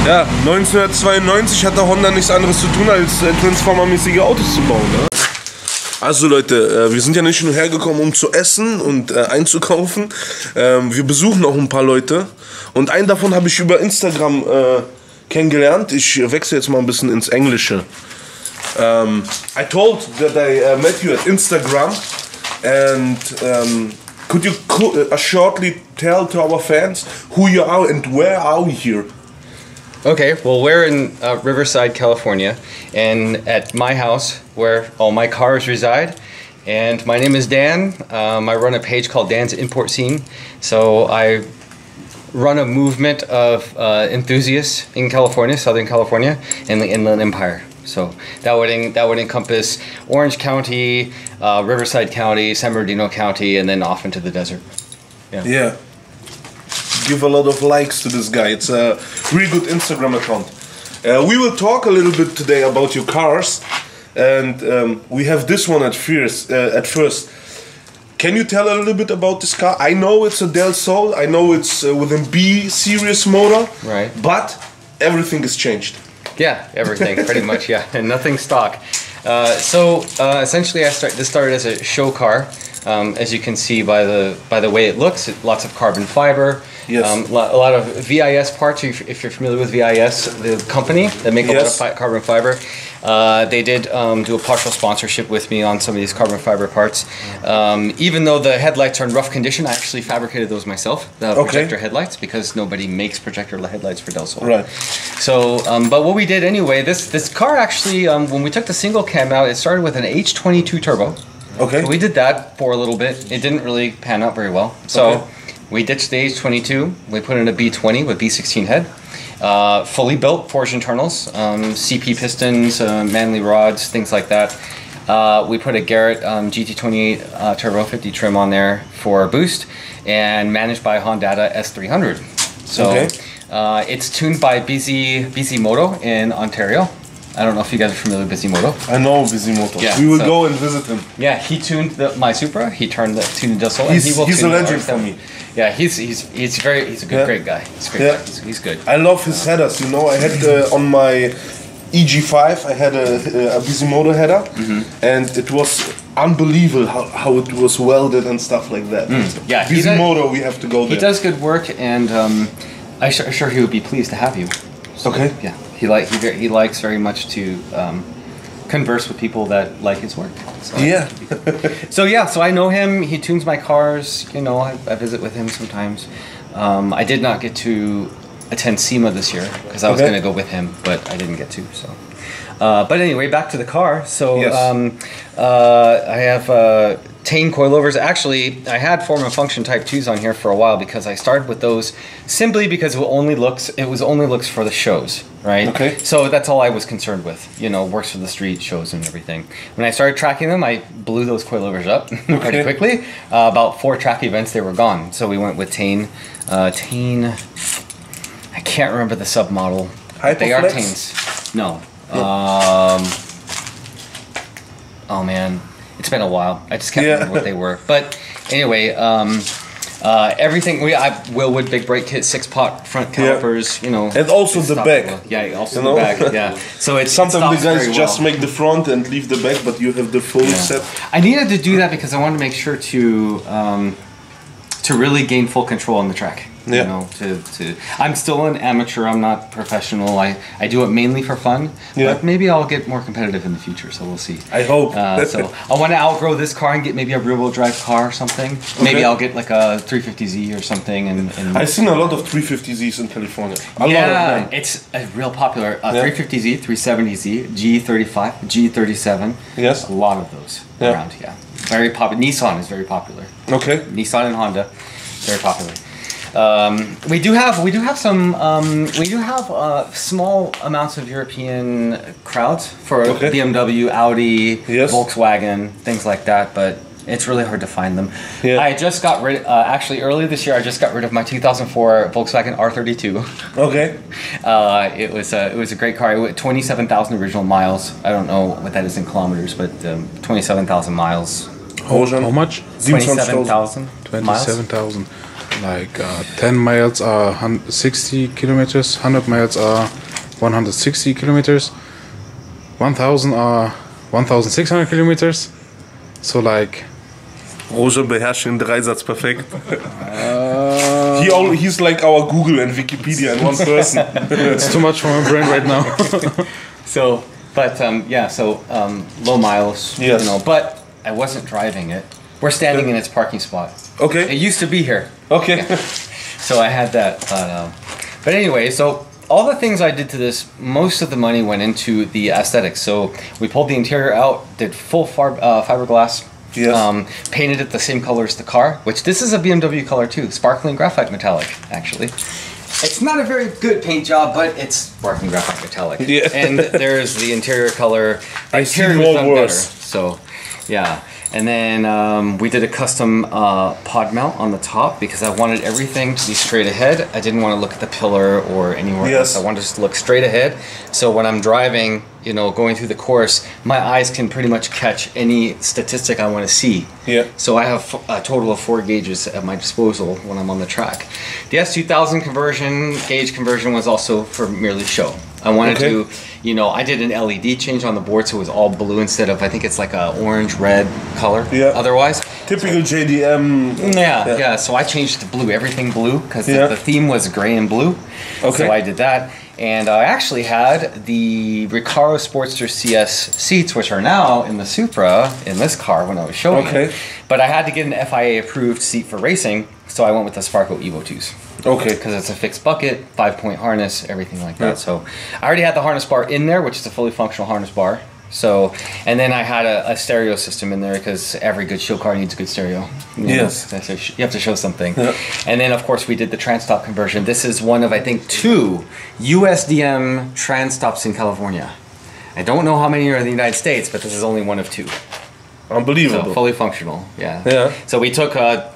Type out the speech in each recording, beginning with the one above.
Ja, 1992 hatte Honda nichts anderes zu tun, als Transformer-mäßige Autos zu bauen. Ne? Also Leute, wir sind ja nicht nur hergekommen, um zu essen und einzukaufen. Wir besuchen auch ein paar Leute. Und einen davon habe ich über Instagram kennengelernt. Ich wechsle jetzt mal ein bisschen ins Englische. I told that I met you at Instagram. And could you shortly tell to our fans who you are and where are we here? Okay, well, we're in Riverside, California, and at my house where all my cars reside. And my name is Dan. I run a page called Dan's Import Scene. So I run a movement of enthusiasts in California, Southern California, and the Inland Empire. So that would encompass Orange County, Riverside County, San Bernardino County, and then off into the desert. Yeah. Give a lot of likes to this guy. It's a really good Instagram account. We will talk a little bit today about your cars, and we have this one at first. Can you tell a little bit about this car? I know it's a Del Sol. I know it's with a B series motor. Right. But everything has changed. Yeah, everything pretty much. Yeah, and nothing stock. Essentially, this started as a show car. As you can see by the way it looks, lots of carbon fiber. Yes. A lot of VIS parts. If you're familiar with VIS, the company that make a lot of carbon fiber, they did do a partial sponsorship with me on some of these carbon fiber parts. Even though the headlights are in rough condition, I actually fabricated those myself, the projector headlights, because nobody makes projector headlights for Del Sol. Right. So, but what we did anyway, this car actually, when we took the single cam out, it started with an H22 turbo. Okay. So we did that for a little bit. It didn't really pan out very well. So we ditched the H22. We put in a B20 with B16 head. Fully built, forged internals, CP pistons, manly rods, things like that. We put a Garrett GT28 Turbo 50 trim on there for boost, and managed by Honda S300. So it's tuned by BZ Moto in Ontario. I don't know if you guys are familiar with Bisimoto. I know Bisimoto. Yeah, we will go and visit him. Yeah, he tuned my Supra. He tuned the Del Sol. He's a legend for me. Yeah, he's a great guy. He's a great guy. He's good. I love his headers. You know, I had on my EG5, I had a Bisimoto header, and it was unbelievable how it was welded and stuff like that. Yeah, Bisimoto, we have to go there. He does good work, and I'm sure he would be pleased to have you. So, okay. Yeah. He likes very much to converse with people that like his work. So, so I know him. He tunes my cars. You know, I visit with him sometimes. I did not get to attend SEMA this year because I was going to go with him, but I didn't get to. So, but anyway, back to the car. So I have Tane coilovers. Actually, I had form and function Type 2s on here for a while because I started with those simply because it was only looks for the shows, right? Okay. So that's all I was concerned with. You know, works for the street shows and everything. When I started tracking them, I blew those coilovers up pretty quickly. About 4 track events, they were gone. So we went with Tane. Tane. I can't remember the submodel. They are Tanes. No. Oh man. It's been a while. I just can't remember what they were. But anyway, everything Willwood big brake kit, 6-pot front calipers, you know, and also the back. Also the back. Yeah. So it's sometimes the guys just make the front and leave the back, but you have the full set. I needed to do that because I wanted to make sure to really gain full control on the track. You know, I'm still an amateur. I'm not professional. I do it mainly for fun. But maybe I'll get more competitive in the future. So we'll see. I hope. So I want to outgrow this car and get maybe a rear-wheel drive car or something. Maybe I'll get like a 350Z or something. And I've seen a lot of 350Zs in California. It's a real popular 350Z, 370Z, G35, G37. Yes, a lot of those around. Yeah, very popular. Nissan is very popular. Okay. Nissan and Honda, very popular. We do have small amounts of European crowds for BMW, Audi, Volkswagen, things like that, but it's really hard to find them. Yeah. I just got rid. Actually, earlier this year, I just got rid of my 2004 Volkswagen R32. Okay. It was a great car. It was 27,000 original miles. I don't know what that is in kilometers, but 27,000 miles. How much? 27,000. 27,000. Like 10 miles are 60 kilometers. 100 miles are 160 kilometers. 1,000 are 1,600 kilometers. So like. Roger beherrscht den Dreisatz perfekt. He's like our Google and Wikipedia in one person. It's too much for my brain right now. So, but low miles, yes. You know, but I wasn't driving it. We're standing in its parking spot. Okay. It used to be here. Okay. Yeah. So I had that, but anyway, so all the things I did to this, most of the money went into the aesthetics. So we pulled the interior out, did full fiberglass. Yes. Painted it the same color as the car, which this is a BMW color too, sparkling graphite metallic, actually. It's not a very good paint job, but it's sparkling graphite metallic. Yeah. And there's the interior color. The interior was done better. So, yeah. And then we did a custom pod mount on the top because I wanted everything to be straight ahead. I didn't want to look at the pillar or anywhere else. I wanted to look straight ahead. So when I'm driving, you know, going through the course, my eyes can pretty much catch any statistic I want to see. Yeah. So I have a total of 4 gauges at my disposal when I'm on the track. The S2000 gauge conversion was also for merely show. I wanted to, you know, I did an LED change on the board so it was all blue instead of, I think it's like a orange-red color otherwise. Typical JDM. Yeah. So I changed to blue, everything blue, because the theme was gray and blue. Okay. So I did that. And I actually had the Recaro Sportster CS seats, which are now in the Supra, in this car when I was showing it. But I had to get an FIA-approved seat for racing, so I went with the Sparco Evo 2s. Okay. Because it's a fixed bucket, 5-point harness, everything like that. So I already had the harness bar in there, which is a fully functional harness bar. So, and then I had a stereo system in there because every good show car needs a good stereo. Yes. You have to show something. Yeah. And then, of course, we did the trans-stop conversion. This is one of, I think, 2 USDM trans-stops in California. I don't know how many are in the United States, but this is only one of 2. Unbelievable. So fully functional, yeah. So we took a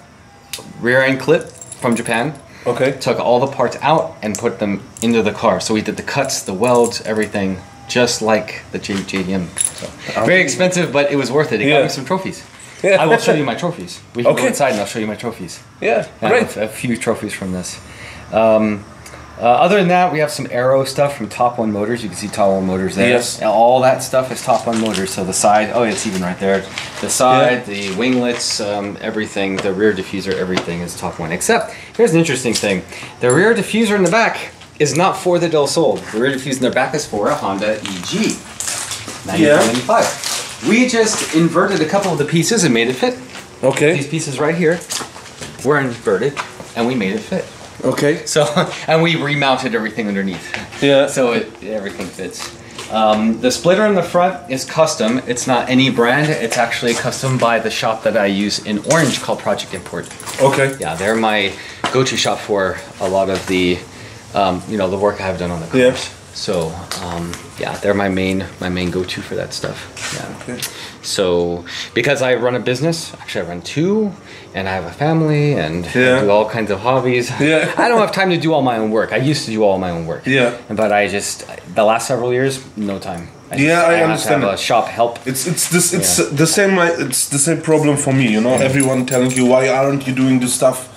rear-end clip from Japan. Okay. Took all the parts out and put them into the car. So we did the cuts, the welds, everything. Just like the JDM. So, very expensive, but it was worth it. It got me some trophies. Yeah. I will show you my trophies. We can go inside and I'll show you my trophies. Yeah, great. A few trophies from this. Other than that, we have some aero stuff from Top One Motors. You can see Top One Motors there. Yes. All that stuff is Top One Motors. So the side, it's even right there. The side, the winglets, everything, the rear diffuser, everything is Top One. Except, here's an interesting thing. The rear diffuser in the back is not for the Del Sol. The rear diffuser in the back is for a Honda EG 9495. We just inverted a couple of the pieces and made it fit. Okay. These pieces right here were inverted and we made it fit. Okay. So, and we remounted everything underneath. Yeah. So everything fits. The splitter in the front is custom. It's not any brand. It's actually custom by the shop that I use in Orange called Project Import. Okay. Yeah, they're my go-to shop for a lot of the the work I have done on the cars. Yeah. So, they're my main go-to for that stuff. Yeah. Okay. So, because I run a business, actually I run 2, and I have a family, and I do all kinds of hobbies. Yeah. I don't have time to do all my own work. I used to do all my own work. Yeah. But the last several years, no time. I understand. Have a shop help. It's the same problem for me. You know, everyone telling you, why aren't you doing this stuff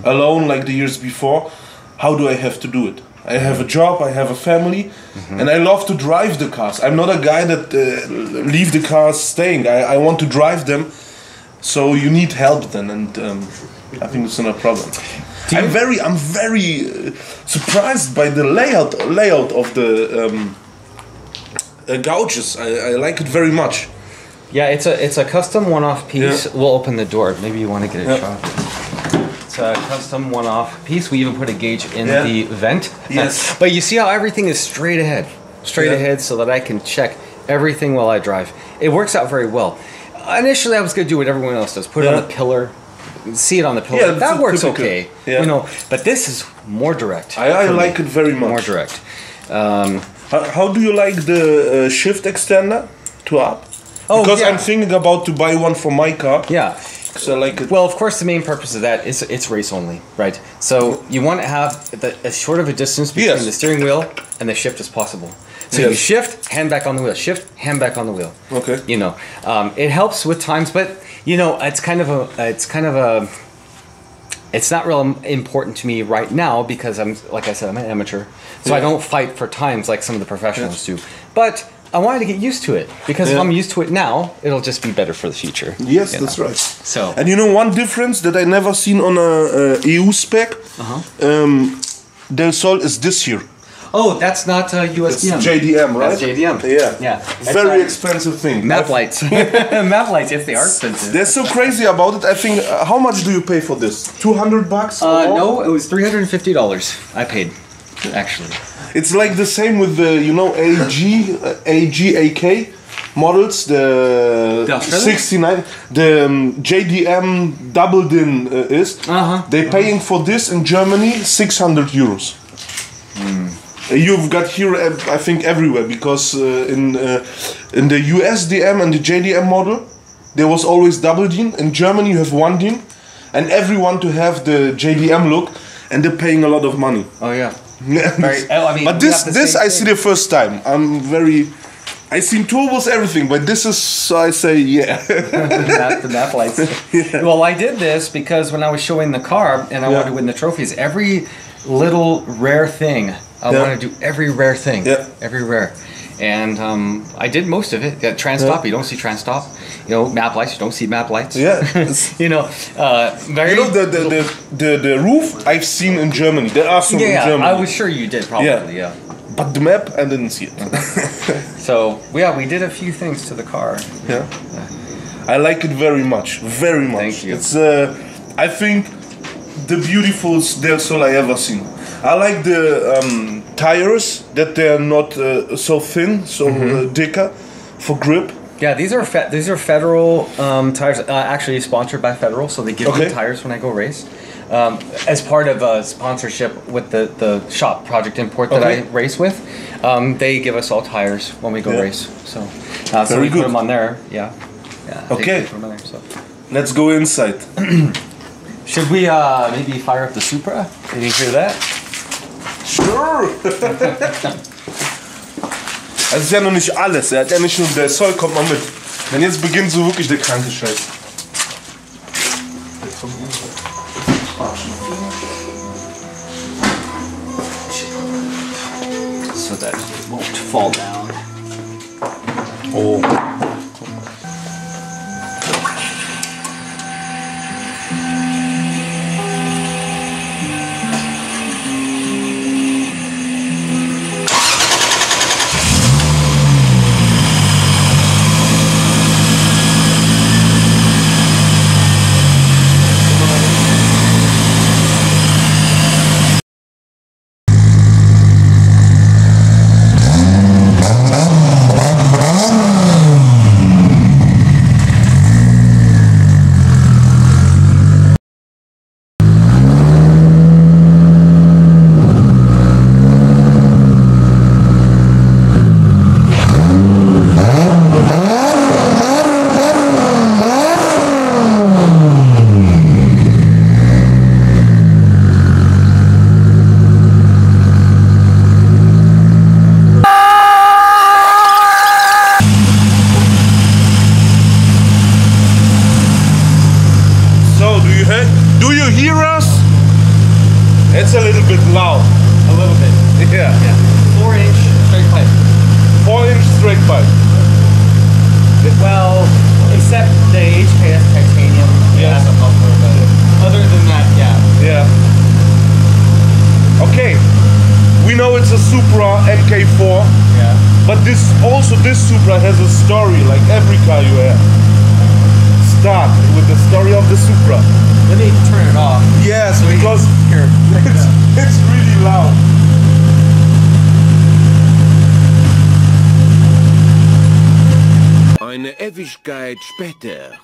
alone like the years before? How do I have to do it? I have a job, I have a family, and I love to drive the cars. I'm not a guy that leave the cars staying. I want to drive them, so you need help then, and I think it's not a problem. I'm very surprised by the layout of the gouges. I like it very much. Yeah, it's a custom one-off piece. Yeah. We'll open the door. Maybe you want to get a shot. It's a custom one-off piece. We even put a gauge in the vent. Yes. But you see how everything is straight ahead. Straight ahead so that I can check everything while I drive. It works out very well. Initially, I was going to do what everyone else does. Put it on the pillar, see it on the pillow. Yeah, that works typical. okay. Yeah. You know, but this is more direct. I for me. like it very much. More direct. How do you like the shift extender to up? Oh, because yeah. I'm thinking about to buy one for my car. Yeah. So I like it. Well, of course, the main purpose of that is it's race only, right? So you want to have as short of a distance between the steering wheel and the shift as possible. So you shift, hand back on the wheel, shift, hand back on the wheel. Okay. You know, it helps with times, but you know, it's not real important to me right now because like I said, I'm an amateur, so I don't fight for times like some of the professionals do. But I wanted to get used to it because if I'm used to it now, it'll just be better for the future. Yes, that's right. So, and you know one difference that I never seen on a EU spec, Del Sol is this here. oh, that's not USDM. It's JDM, right? That's JDM. Yeah. Yeah. Very expensive thing. Map lights. Map lights, yes, they are expensive. They're so crazy about it. I think. How much do you pay for this? $200? No, it was $350 I paid, actually. It's like the same with the AK models, the 69, the JDM double DIN is. They're paying for this in Germany €600. You've got here, I think, everywhere because in the USDM and the JDM model, there was always double DIN. In Germany, you have one DIN, and everyone to have the JDM look, and they're paying a lot of money. Oh yeah. Very, I mean, but this I see the first time. I seen turbos, everything, but this is, so I say, yeah. The map lights. Yeah. Well, I did this because when I was showing the car and I wanted to win the trophies, every little rare thing, I want to do every rare thing. Yeah. Every rare. And I did most of it. Trans stop, you don't see trans stop. You know, map lights, you don't see map lights. Yeah. You know, the roof I've seen in Germany. There are some in Germany. I was sure you did, probably, yeah. But the map, I didn't see it. So, yeah, we did a few things to the car. Yeah. I like it very much. Very much. Thank you. It's, I think, the beautiful Del Sol I ever seen. I like the tires, that they're not so thin, so thicker for grip. Yeah, these are Federal tires, actually sponsored by Federal, so they give me tires when I go race. As part of a sponsorship with the shop Project Import that I race with, they give us all tires when we go race. So, so we put them on there. Yeah. Okay. Put them on there, so. Let's go inside. Should we maybe fire up the Supra? Did you hear that? Sure. Das ist ja noch nicht alles. Er hat ja nicht nur der Zoll, kommt mal mit. Denn jetzt beginnt so wirklich der kranke Scheiß. So that it won't fall down. Oh. It's a little bit loud. A little bit. Yeah. 4-inch straight pipe. 4-inch straight pipe. Well, except the HKS titanium. Yes. Has a muffler, but other than that, yeah. Yeah. Okay. We know it's a Supra MK4. Yeah. But this Supra has a story, like every car you have. Start with the story of the Supra. Let me turn it off. Yes, because here, it's really loud. Eine Ewigkeit später.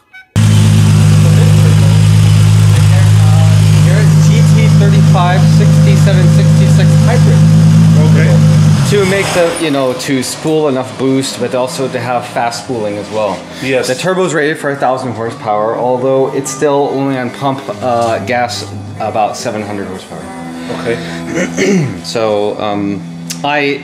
R35 6766 hybrid. Okay. To make the, you know, to spool enough boost, but also to have fast spooling as well. Yes. The turbo's rated for 1,000 horsepower, although it's still only on pump gas about 700 horsepower. Okay. So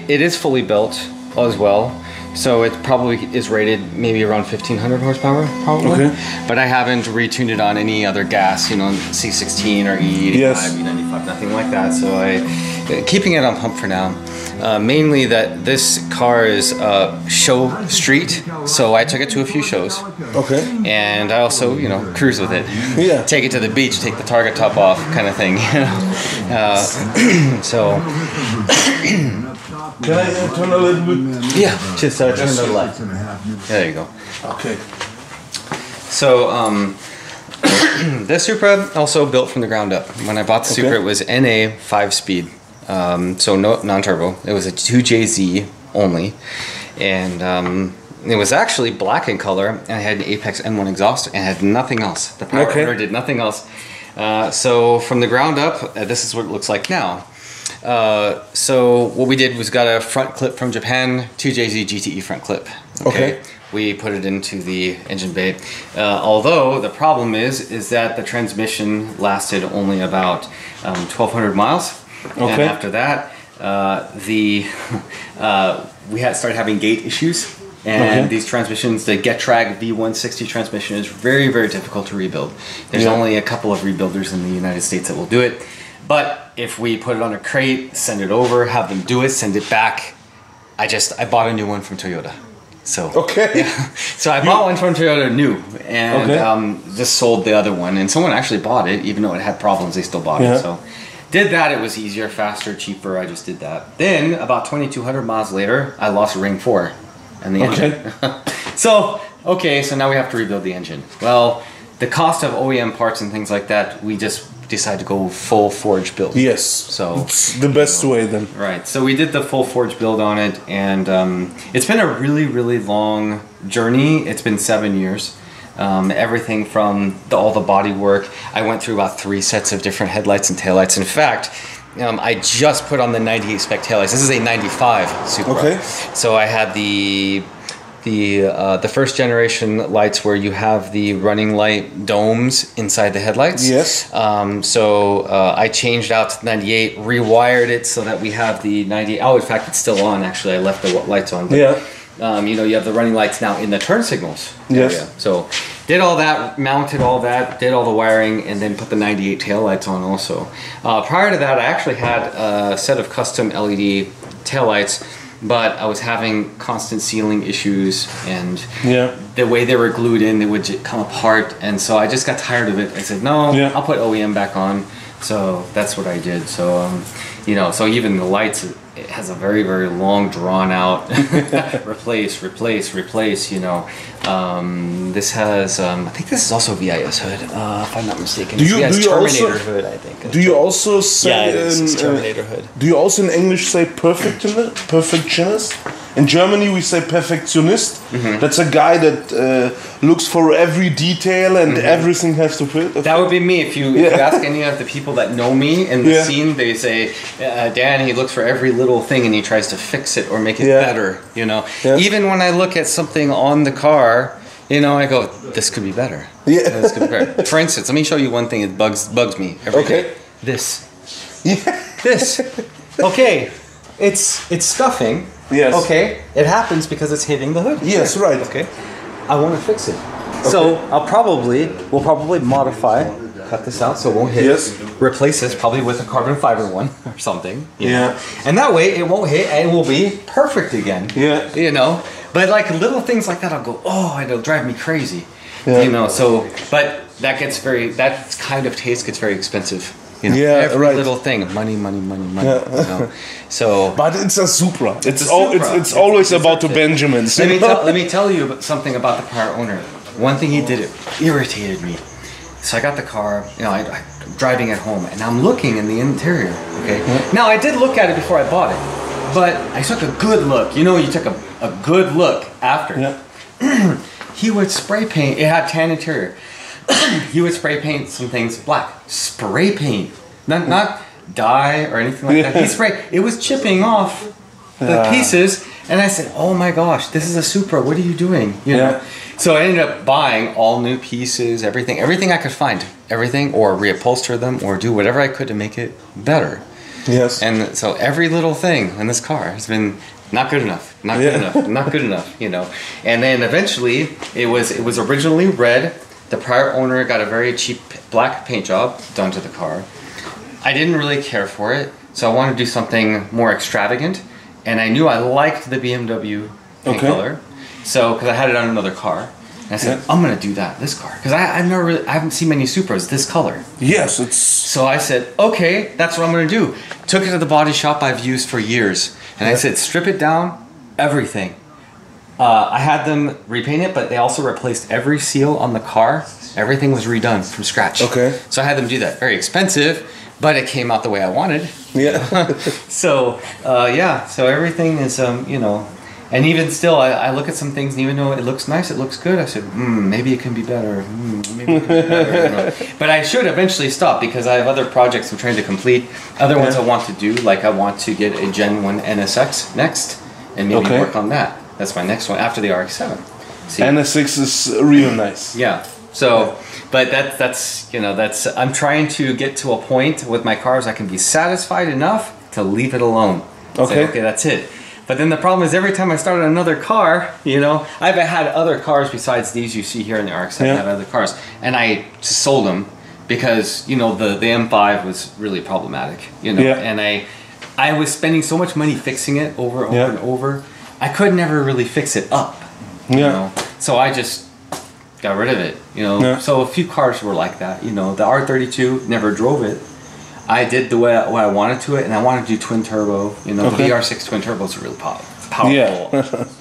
it is fully built as well. So it probably is rated maybe around 1,500 horsepower, probably. Okay. But I haven't retuned it on any other gas, you know, C16 or E85, yes. E95, nothing like that. So keeping it on pump for now. Mainly that this car is show street, so I took it to a few shows. Okay. And I also, you know, cruise with it. Yeah. Take it to the beach, take the target top off, kind of thing. So. Can I turn a little bit? Yeah, just turn to the left. There you go. Okay. So, this Supra also built from the ground up. When I bought the Supra, it was NA 5-speed. So no non-turbo. It was a 2JZ only, and it was actually black in color, and it had an Apex N1 exhaust and had nothing else. The power motor did nothing else. So from the ground up, this is what it looks like now. So what we did was got a front clip from Japan, 2JZ GTE front clip. Okay. We put it into the engine bay. Although the problem is that the transmission lasted only about 1,200 miles. Okay. And after that, we started having gate issues, and these transmissions, the GetTrag V160 transmission, is very, very difficult to rebuild. There's only a couple of rebuilders in the United States that will do it. But if we put it on a crate, send it over, have them do it, send it back, I bought a new one from Toyota. So so I bought one from Toyota new, and just sold the other one, and someone actually bought it, even though it had problems, they still bought it. So. Did that, it was easier, faster, cheaper, I just did that. Then, about 2,200 miles later, I lost ring 4 and the engine. So now we have to rebuild the engine. Well, the cost of OEM parts and things like that, we just decided to go full forge build. Yes, so it's the best way then. Right, so we did the full forge build on it, and it's been a really, really long journey. It's been 7 years. Everything from all the body work. I went through about 3 sets of different headlights and taillights. In fact, I just put on the 98 spec taillights. This is a 95 Supra. Okay. So I had the first generation lights where you have the running light domes inside the headlights. Yes. I changed out to 98, rewired it so that we have the 98. Oh, in fact, it's still on. Actually, I left the lights on. But, you know, you have the running lights now in the turn signals area. So did all that, mounted all that, did all the wiring, and then put the 98 taillights on also. Prior to that, I actually had a set of custom LED taillights, but I was having constant sealing issues, and the way they were glued in, they would come apart, and so I just got tired of it. I said, no, I'll put OEM back on. So that's what I did. So, you know, so even the lights, it has a very, very long, drawn out replace, you know. This has, I think this is also VIS hood, if I'm not mistaken. Terminator hood, I think. Do you also say it's Terminator hood. Do you also in English say perfectionist? In Germany we say perfectionist. That's a guy that looks for every detail and everything has to fit. That would be me. If you ask any of the people that know me in the scene, they say, Dan, he looks for every little thing and he tries to fix it or make it better, you know. Even when I look at something on the car, you know, I go, this could be better. This could be better. For instance, let me show you one thing that bugs me every day. This. This. Okay. It's stuffing. Yes. Okay. It happens because it's hitting the hood. Yes, right. Okay. I want to fix it. Okay. So we'll probably modify, cut this out so it won't hit. Yes. Replace this probably with a carbon fiber one or something. Know? And that way it won't hit and it will be perfect again. Yeah. You know. But like little things like that, I'll go, oh, it'll drive me crazy. Yeah. You know. So, but that kind of taste gets very expensive. You know, every little thing, money. You know? So, but it's a Supra. It's always about the Benjamins. Let me tell you something about the prior owner. One thing he did, it irritated me. So I got the car, you know, I'm driving at home, and I'm looking in the interior. Okay. Now I did look at it before I bought it, but I took a good look. You know, you took a good look after. Yeah. He would spray paint. It had tan interior. He would spray paint some things black. Spray paint, not dye or anything like that. He sprayed. It was chipping off the pieces, and I said, "Oh my gosh, this is a Supra. What are you doing?" You know. So I ended up buying all new pieces, everything I could find, or reupholster them, or do whatever I could to make it better. Yes. And so every little thing in this car has been not good enough, not good enough, you know. And then eventually, it was originally red. The prior owner got a very cheap black paint job done to the car. I didn't really care for it, so I wanted to do something more extravagant. And I knew I liked the BMW paint color, so because I had it on another car. And I said, I'm gonna do this car, because I haven't seen many Supras this color. Yes, it's. So I said, okay, that's what I'm gonna do. Took it to the body shop I've used for years, and I said, strip it down, everything. I had them repaint it, but they also replaced every seal on the car. Everything was redone from scratch. Okay. So I had them do that. Very expensive, but it came out the way I wanted. Yeah. So so everything is you know. And even still, I look at some things, and even though it looks nice, it looks good, I said, maybe it can be better. Maybe it can be better. You know? But I should eventually stop, because I have other projects I'm trying to complete. Other ones I want to do, like I want to get a Gen 1 NSX next, and maybe work on that. That's my next one, after the RX-7. See? NSX is real nice. Yeah. So, but that's you know, I'm trying to get to a point with my cars I can be satisfied enough to leave it alone. Say, okay, that's it. But then the problem is, every time I started another car, you know, I've had other cars besides these you see here in the RX-7. I had other cars, and I just sold them because, you know, the M5 was really problematic, you know, and I was spending so much money fixing it over and over. I could never really fix it up, you know, so I just got rid of it, you know. So a few cars were like that, you know. The R32, never drove it. I did the way I wanted to it, and I wanted to do twin turbo. You know, the VR6 twin turbo is a really powerful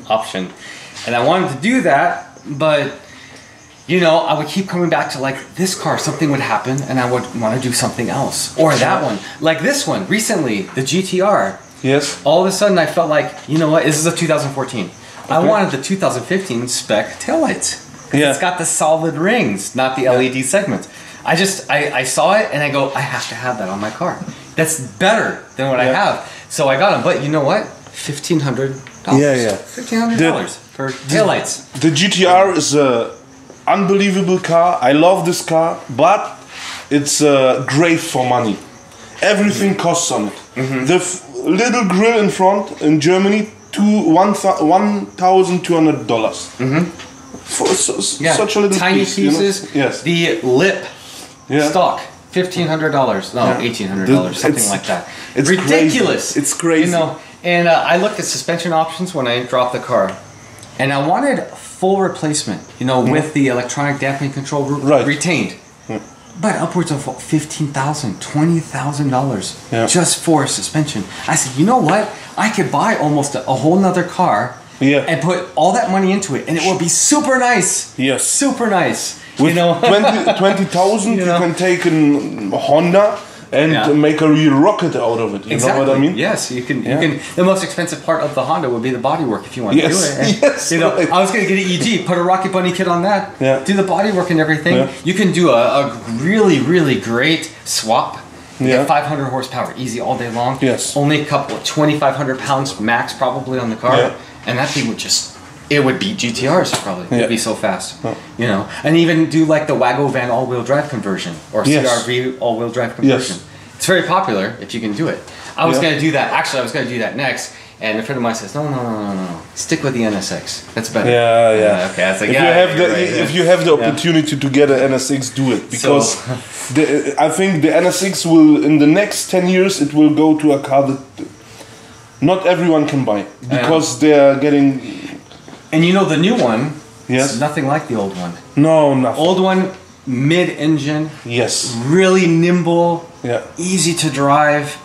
option, and I wanted to do that. But you know, I would keep coming back to, like, this car. Something would happen, and I would want to do something else, or that one, like this one recently, the GTR. Yes. All of a sudden, I felt like, you know what? This is a 2014. I wanted the 2015 spec taillights. It's got the solid rings, not the LED segments. I saw it and I go, I have to have that on my car. That's better than what I have. So I got them. But you know what? $1,500. $1,500 for taillights. The GTR is a unbelievable car. I love this car, but it's great for money. Everything costs on it. The little grill in front in Germany, $1,200. For such a little tiny piece, pieces. You know? Yes. The lip stock, $1,500. No, $1,800, something like that. It's ridiculous. Crazy. It's crazy. You know, and I looked at suspension options when I dropped the car, and I wanted full replacement. You know, with the electronic dampening control retained. But upwards of $15,000, $20,000 just for suspension. I said, you know what? I could buy almost a whole nother car and put all that money into it, and it will be super nice. Yes. Super nice. With you know? 20,000, you can take a Honda and make a real rocket out of it. You know what I mean? Yes, you can. You can. The most expensive part of the Honda would be the bodywork if you want to do it. And, you know, I was going to get an EG, put a Rocket Bunny kit on that, do the bodywork and everything. You can do a really, really great swap. You get 500 horsepower, easy all day long. Yes. Only a couple, 2,500 pounds max probably on the car, and that thing would just. It would beat GTRs probably. It'd be so fast, you know. And even do like the Wago Van all-wheel drive conversion or CRV all-wheel drive conversion. It's very popular if you can do it. I was going to do that. Actually, I was going to do that next. And a friend of mine says, no. Stick with the NSX. That's better. Okay. I was like, if you have the opportunity to get an NSX, do it, because I think the NSX will, in the next 10 years, it will go to a car that not everyone can buy because they are getting. And you know the new one is nothing like the old one. No, nothing. Old one, mid-engine. Yes. Really nimble. Easy to drive.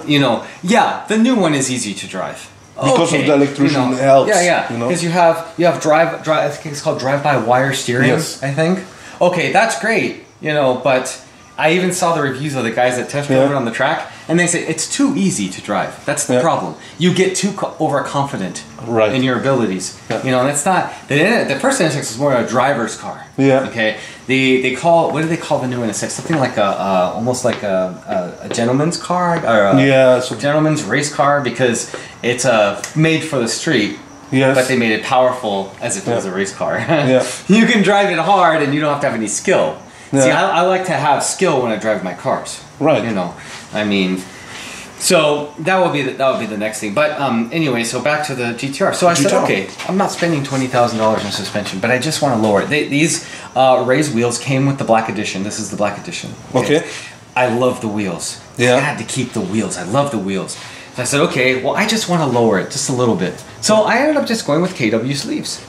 You know, the new one is easy to drive. Because of the electrician helps. Because you have drive. I think it's called drive-by-wire steering. Yes. I think. Okay, that's great. You know, but I even saw the reviews of the guys that test drove it on the track. And they say it's too easy to drive. That's the problem. You get too overconfident in your abilities. Yeah. You know, and it's not the first NSX is more a driver's car. Yeah. Okay. They call, what do they call the new NSX? Something like almost like a gentleman's car or a gentleman's race car, because it's made for the street. Yes. But they made it powerful as if it was a race car. Yeah. You can drive it hard and you don't have to have any skill. Yeah. See, I like to have skill when I drive my cars. Right. You know, I mean, so that would be the next thing. But anyway, so back to the GTR. So I said, okay, I'm not spending $20,000 on suspension, but I just want to lower it. These raised wheels came with the black edition. This is the black edition. Okay. I love the wheels. Yeah. I had to keep the wheels. I love the wheels. So I said, okay, well, I just want to lower it just a little bit. So I ended up just going with KW sleeves.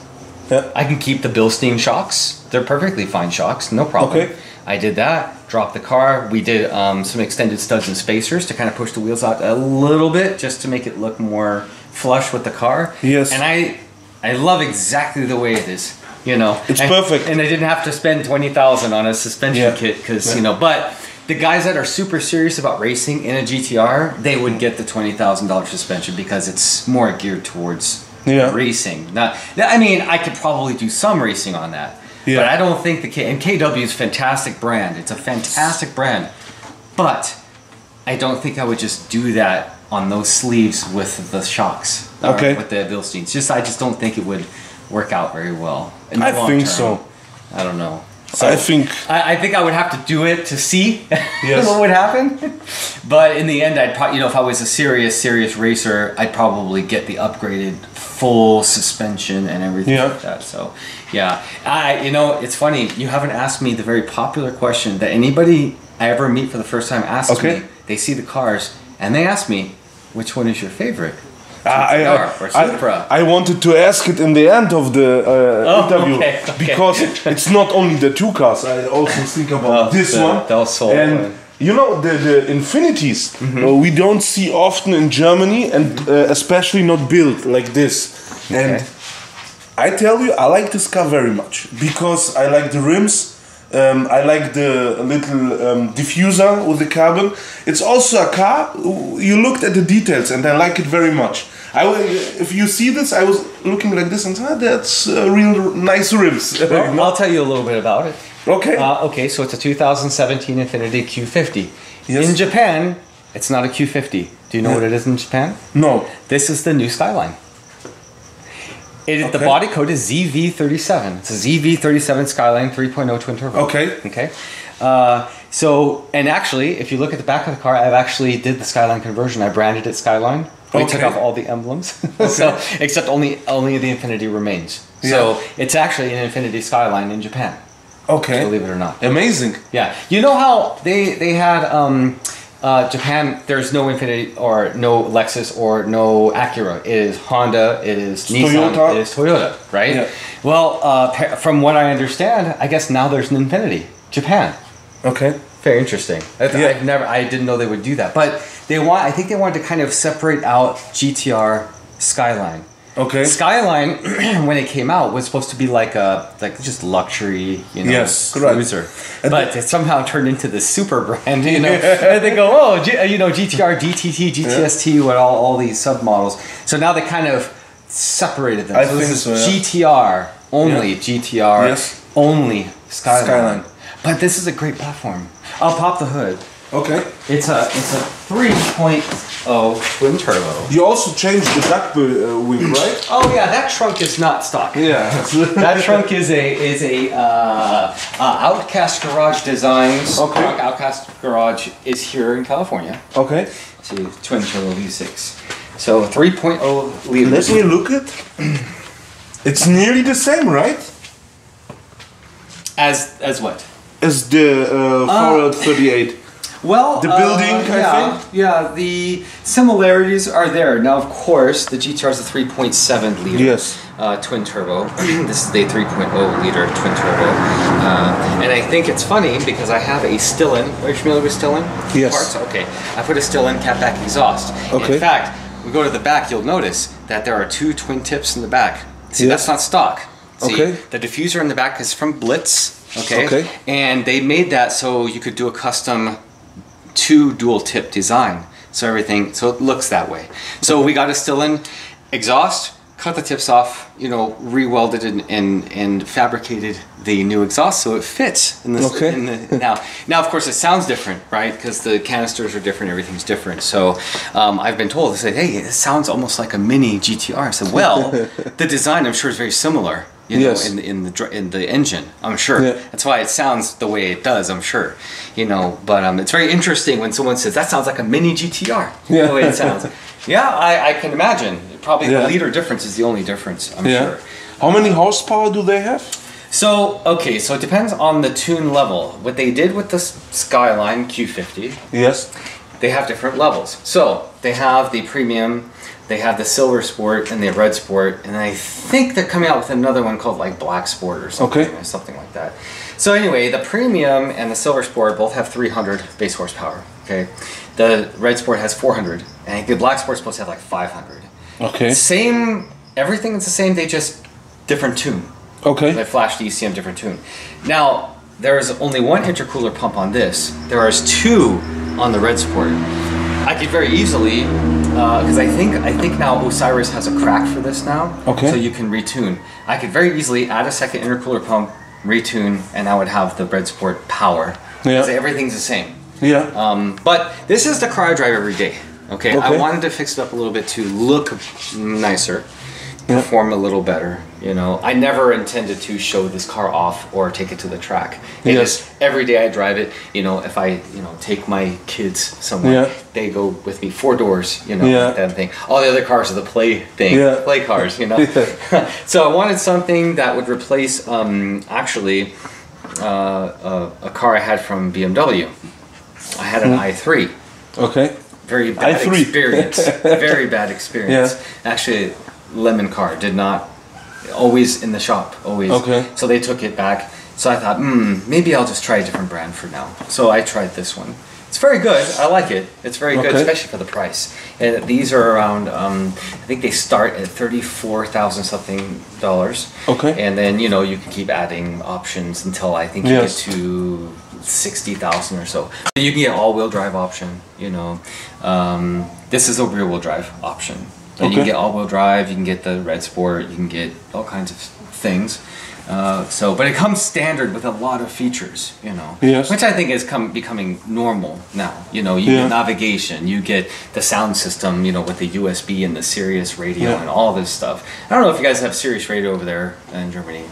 Yeah. I can keep the Bilstein shocks. They're perfectly fine shocks, no problem. Okay. I did that, dropped the car. We did some extended studs and spacers to kind of push the wheels out a little bit, just to make it look more flush with the car. Yes. And I love exactly the way it is. You know, it's perfect. And I didn't have to spend $20,000 on a suspension kit because you know, but. The guys that are super serious about racing in a GTR, they would get the $20,000 suspension because it's more geared towards racing. Not, I mean, I could probably do some racing on that, but I don't think and KW is a fantastic brand. It's a fantastic brand, but I don't think I would just do that on those sleeves with the shocks, with the Bilsteins. I just don't think it would work out very well. I think so. I don't know. So I think I would have to do it to see what would happen. But in the end, I'd probably, you know, if I was a serious racer, I'd probably get the upgraded full suspension and everything like that. So yeah, you know, it's funny. You haven't asked me the very popular question that anybody I ever meet for the first time asks me. They see the cars and they ask me, which one is your favorite? I wanted to ask it in the end of the interview because it's not only the two cars. I also think about this one. And you know the Infinitis we don't see often in Germany, and especially not built like this. And I tell you, I like this car very much because I like the rims. I like the little diffuser with the carbon. It's also a car. You looked at the details, and I like it very much. If you see this, I was looking like this and said, that's real nice rims. Well, I'll tell you a little bit about it. Okay. Okay, so it's a 2017 Infiniti Q50. Yes. In Japan, it's not a Q50. Do you know what it is in Japan? No. This is the new Skyline. The body code is ZV37. It's a ZV37 Skyline 3.0 twin turbo. Okay. Okay. So, and actually, if you look at the back of the car, I've actually did the Skyline conversion. I branded it Skyline. We took off all the emblems, so except only the Infiniti remains. So it's actually an Infiniti Skyline in Japan. Okay. Believe it or not. Amazing. Yeah. You know how they had Japan, there's no Infiniti or no Lexus or no Acura. It is Honda, it is Nissan, it is Toyota, right? Yeah. Well, from what I understand, I guess now there's an Infiniti Japan. Okay. Very interesting. I didn't know they would do that, but I think they wanted to kind of separate out GTR Skyline. Okay. Skyline, when it came out, was supposed to be like just luxury, you know, cruiser. But it somehow turned into the super brand, you know. And they go, GTR, DTT, GTST, with all these submodels. So now they kind of separated them. So this is GTR only, GTR only Skyline. But this is a great platform. I'll pop the hood. Okay. It's a 3.0 twin turbo. You also changed the duck wing, right? Oh yeah, that trunk is not stock. Yeah. That trunk is a Outcast Garage Designs. Okay. Outcast Garage is here in California. Okay. It's a twin turbo V6. So 3.0 liters. Let me look it. It's nearly the same, right? As what? As the 438. Well, the building, I think. Yeah, the similarities are there. Now, of course, the GTR is a 3.7 liter twin turbo. This is the 3.0 liter twin turbo. And I think it's funny because I have a Stillen. Are you familiar with Stillen? Yes. Parts? Okay. I put a Stillen catback exhaust. Okay. In fact, we go to the back, you'll notice that there are two twin tips in the back. See, that's not stock. See, the diffuser in the back is from Blitz. Okay. And they made that so you could do a custom two dual tip design. So it looks that way. So we got a still-in exhaust, cut the tips off, you know, re-welded and fabricated the new exhaust so it fits in this. Okay. Now, of course, it sounds different, right? Because the canisters are different, everything's different. So I've been told, they said, hey, it sounds almost like a mini GTR. I said, well, the design I'm sure is very similar. You know, yes. in the engine, I'm sure. Yeah. That's why it sounds the way it does, I'm sure. You know, but it's very interesting when someone says that sounds like a mini GTR. Yeah. The way it sounds. Yeah, I can imagine. Probably the liter difference is the only difference, I'm sure. How many horsepower do they have? So, okay, so it depends on the tune level. What they did with the Skyline Q50, Yes. they have different levels. So, they have the premium, they have the silver sport, and the red sport, and I think they're coming out with another one called like black sport or something, Okay. or something like that. So anyway, the premium and the silver sport both have 300 base horsepower, okay? The red sport has 400, and the black sport's supposed to have like 500. Okay. Same, everything is the same, they just different tune. Okay. They flash the ECM different tune. Now, there's only one intercooler pump on this. There is two on the red sport. I could very easily, because I think now Osiris has a crack for this now. Okay. So you can retune. I could very easily add a second intercooler pump, retune, and I would have the red sport power. Yeah. Because everything's the same. Yeah. But this is the car I drive every day. Okay. I wanted to fix it up a little bit to look nicer, perform a little better. You know, I never intended to show this car off or take it to the track. It is every day I drive it. You know, if I take my kids somewhere, they go with me 4 doors. You know, that thing. All the other cars are the play thing, play cars. You know, so I wanted something that would replace actually a car I had from BMW. I had an i3. Okay. Very bad i3. experience. Very bad experience. Actually, lemon car did not always in the shop always. Okay. So they took it back. So I thought, maybe I'll just try a different brand for now. So I tried this one. It's very good. I like it. It's very good, especially for the price. And these are around. I think they start at $34,000 something. Okay. And then you can keep adding options until I think you get to 60,000 or so. You can get all-wheel drive option. This is a rear-wheel drive option. You can get all-wheel drive, you can get the red sport, you can get all kinds of things. But it comes standard with a lot of features, which I think is becoming normal now. You get navigation, you get the sound system, with the USB and the Sirius radio and all this stuff. I don't know if you guys have Sirius radio over there in Germany.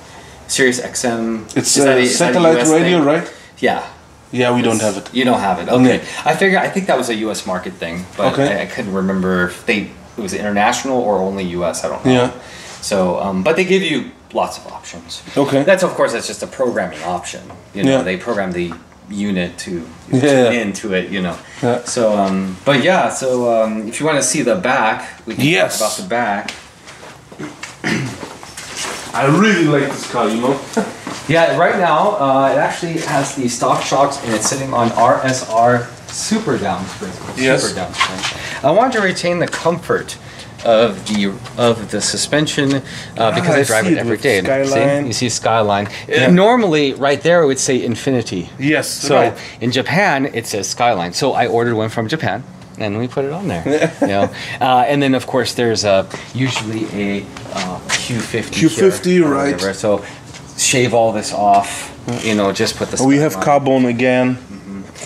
Sirius XM. It's satellite radio, right? Yeah. Yeah, we don't have it. You don't have it. Okay. I think that was a US market thing, but I couldn't remember if it was international or only US, I don't know. Yeah. So, but they give you lots of options. Okay. That's just a programming option. They program the unit to tune into it, Yeah. So, if you want to see the back, we can talk about the back. I really like this car, Yeah, right now, it actually has the stock shocks and it's sitting on RSR Super down spring. Super down spring. I wanted to retain the comfort of the suspension because I drive it every day. See? You see Skyline. Normally, right there, it would say Infiniti. Yes. So in Japan, it says Skyline. So I ordered one from Japan. And we put it on there, and then of course there's usually a Q50. Q50, right? So shave all this off, just put the. We have carbon again.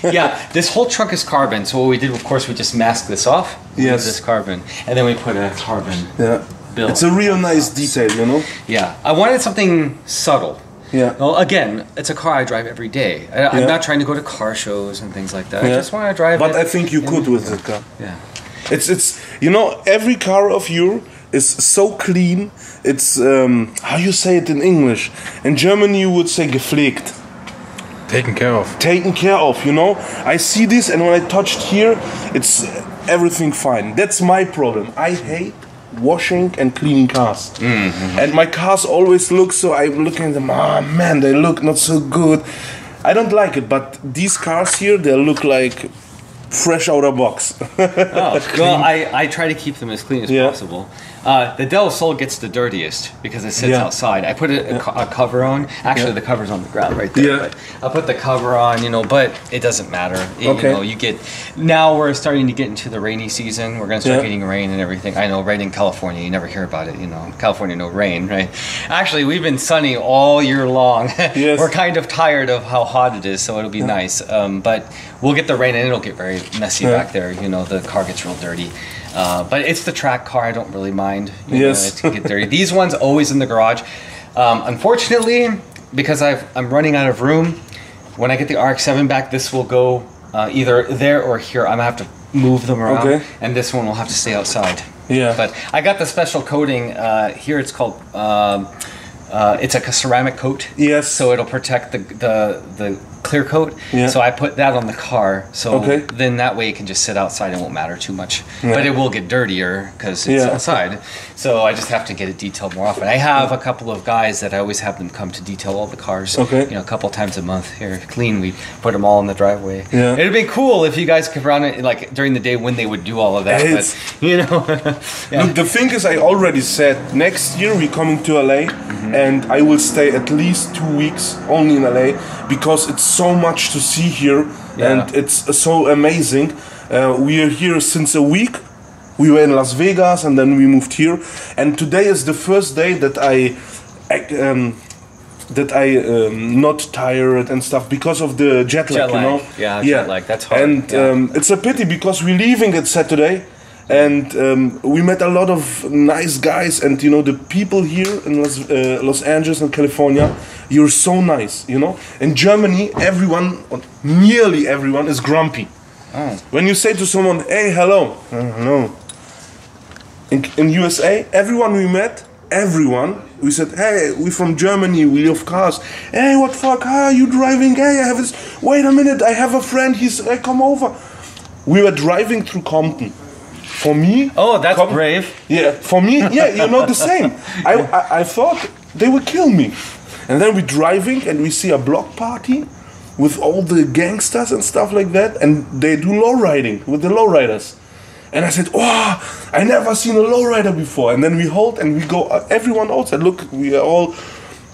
Yeah, this whole trunk is carbon. So what we did, of course, we just masked this off. Yes. This carbon, and then we put a carbon. Bill. It's a real nice detail, Yeah, I wanted something subtle. Yeah. Well, again, it's a car I drive every day. I'm not trying to go to car shows and things like that. I just want to drive But I think you could with the car. Yeah. It's every car of yours is so clean. It's how you say it in English. In German you would say gepflegt. Taken care of. Taken care of, I see this and when I touched here, it's everything fine. That's my problem. I hate washing and cleaning cars. And my cars always look so, I'm looking at them, man, they look not so good. I don't like it, but these cars here, they look like fresh out of box. Well, I try to keep them as clean as possible. The Del Sol gets the dirtiest because it sits outside. I put a cover on. Actually, the cover's on the ground right there. But I put the cover on, you know, but it doesn't matter. You know, you get, now we're starting to get into the rainy season. We're going to start getting rain and everything. I know, rain in California, you never hear about it, you know. California, no rain, right? Actually, we've been sunny all year long. We're kind of tired of how hot it is, so it'll be nice. But we'll get the rain and it'll get very messy back there. You know, the car gets real dirty. But it's the track car. I don't really mind. You know, it's get dirty. These ones always in the garage. Unfortunately, because I'm running out of room, when I get the RX-7 back, this will go either there or here. I'm gonna have to move them around, and this one will have to stay outside. But I got the special coating here. It's called it's like a ceramic coat. So it'll protect the clear coat. So I put that on the car, so then that way it can just sit outside and won't matter too much. But it will get dirtier because it's outside. So I just have to get it detailed more often. I have a couple of guys that I always have them come to detail all the cars. You know, a couple times a month. Here, clean. We put them all in the driveway. It'd be cool if you guys could run it like during the day when they would do all of that. But, you know, Look, the thing is, I already said next year we're coming to LA, and I will stay at least 2 weeks only in LA because it's so much to see here, and it's so amazing. We are here since a week. We were in Las Vegas and then we moved here, and today is the first day that I not tired and stuff because of the jet lag, you know. Jet lag, that's hard. And it's a pity because we're leaving it Saturday, and we met a lot of nice guys, and you know, the people here in Los Angeles and California, you're so nice, you know. In Germany, everyone, nearly everyone, is grumpy. When you say to someone, hey, hello, hello. In USA, everyone we met, we said, hey, we from Germany, we love cars. Hey, what for car are you driving? Hey, I have this, wait a minute, I have a friend, he's, come over. We were driving through Compton. For me... Oh, that's brave. Yeah, for me, yeah, you know, the same. I thought they would kill me. And then we're driving and we see a block party with all the gangsters and stuff like that, and they do lowriding with the lowriders. And I said, oh, I never seen a lowrider before. And then we hold and we go, everyone outside, look, we are all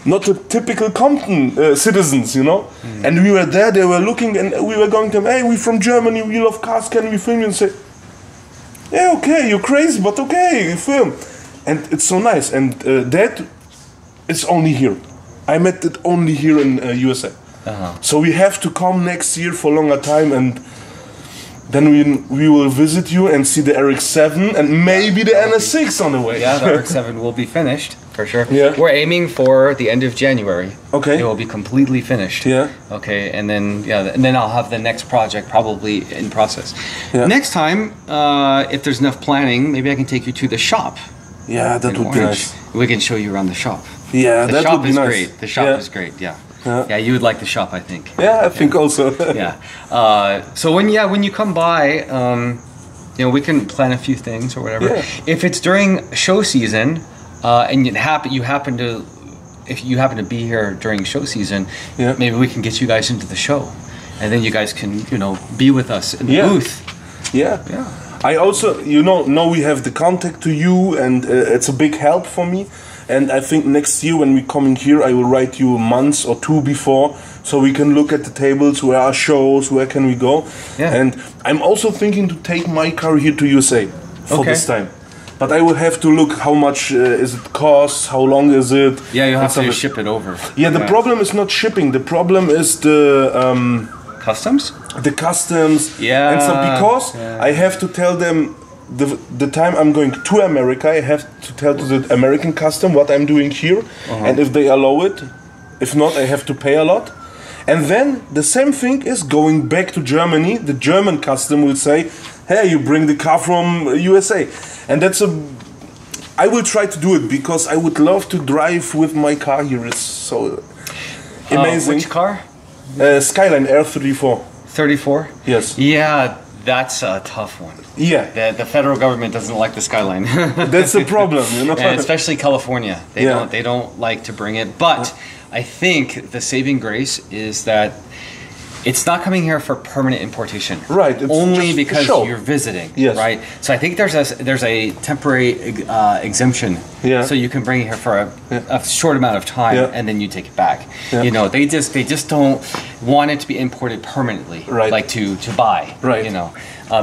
not the typical Compton citizens, you know. And we were there, they were looking, and we were going to them, hey, we from Germany, we love cars, can we film you? And say, yeah, okay, you're crazy, but okay, you film. And it's so nice. And that is only here. I met it only here in USA. So we have to come next year for a longer time, and then we will visit you and see the RX-7 and maybe the NS6 on the way. Yeah, the RX-7 will be finished, for sure. Yeah. We're aiming for the end of January. Okay. It will be completely finished. Yeah. Okay, and then I'll have the next project probably in process. Yeah. Next time, if there's enough planning, maybe I can take you to the shop. Yeah, that would be nice. We can show you around the shop. Yeah, that would be nice. The shop is great. The shop is great, yeah. Yeah, you would like the shop, I think. Yeah, I think also. Yeah. So when you come by, you know, we can plan a few things or whatever. Yeah. If it's during show season, and if you happen to be here during show season, maybe we can get you guys into the show, and then you guys can, you know, be with us in the booth. Yeah. I also, you know, now we have the contact to you, and it's a big help for me. And I think next year when we're coming here, I will write you a month or two before, so we can look at the tables, where are shows, where can we go. And I'm also thinking to take my car here to USA for this time. But I will have to look how much is it cost, how long is it. Yeah, you have to ship it over. Yeah, the problem is not shipping, the problem is the... customs? The customs. Yeah. And so because I have to tell them the time I'm going to America, I have to tell to the American custom what I'm doing here, and if they allow it. If not, I have to pay a lot. And then the same thing is going back to Germany. The German custom will say, hey, you bring the car from USA. And that's I will try to do it because I would love to drive with my car here. It's so amazing. Which car? Skyline R34. 34? Yes. Yeah, that's a tough one. Yeah. The federal government doesn't like the Skyline. That's the problem, you know. And especially California. They don't like to bring it. But I think the saving grace is that It's not coming here for permanent importation. Right. It's only just because show. you're visiting. Yes. Right. So I think there's a temporary exemption. Yeah. So you can bring it here for a short amount of time, and then you take it back. Yeah. You know, they just don't want it to be imported permanently. Right. Like to buy. Right. You know,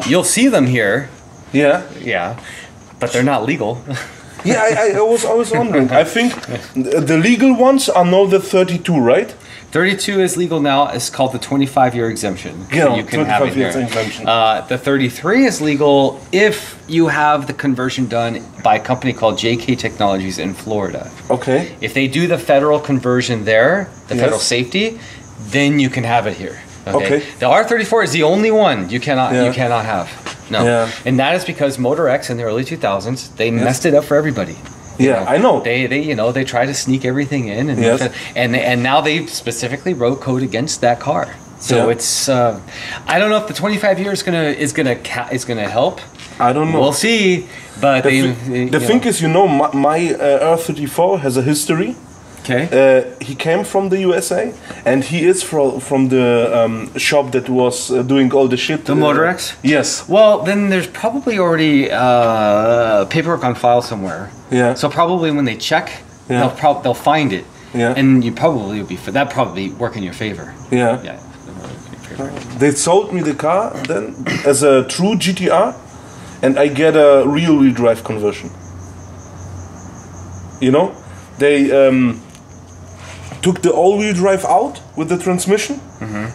you'll see them here. Yeah. Yeah. But they're not legal. Yeah, I was wondering. I think the legal ones are now the 32, right? 32 is legal now. It's called the 25-year exemption. Yeah, So you can have it 25 years here. exemption. The 33 is legal if you have the conversion done by a company called JK Technologies in Florida. Okay. If they do the federal conversion there, the federal Yes. safety, then you can have it here. Okay. The R34 is the only one you cannot have. No. Yeah. And that is because Motor X in the early 2000s, they messed it up for everybody. Yeah, I know. They try to sneak everything in, and Yes. and now they specifically wrote code against that car. So it's I don't know if the 25 year is gonna help. I don't know. We'll see. But The thing is, my R34 has a history. okay. He came from the USA, and he is from the shop that was doing all the shit. The Motor X? Yes. Well, then there's probably already paperwork on file somewhere. Yeah. So probably when they check, they'll find it. Yeah. And you probably will that probably work in your favor. Yeah. Yeah. They sold me the car then as a true GTR, and I get a rear-wheel drive conversion. You know, they took the all-wheel drive out with the transmission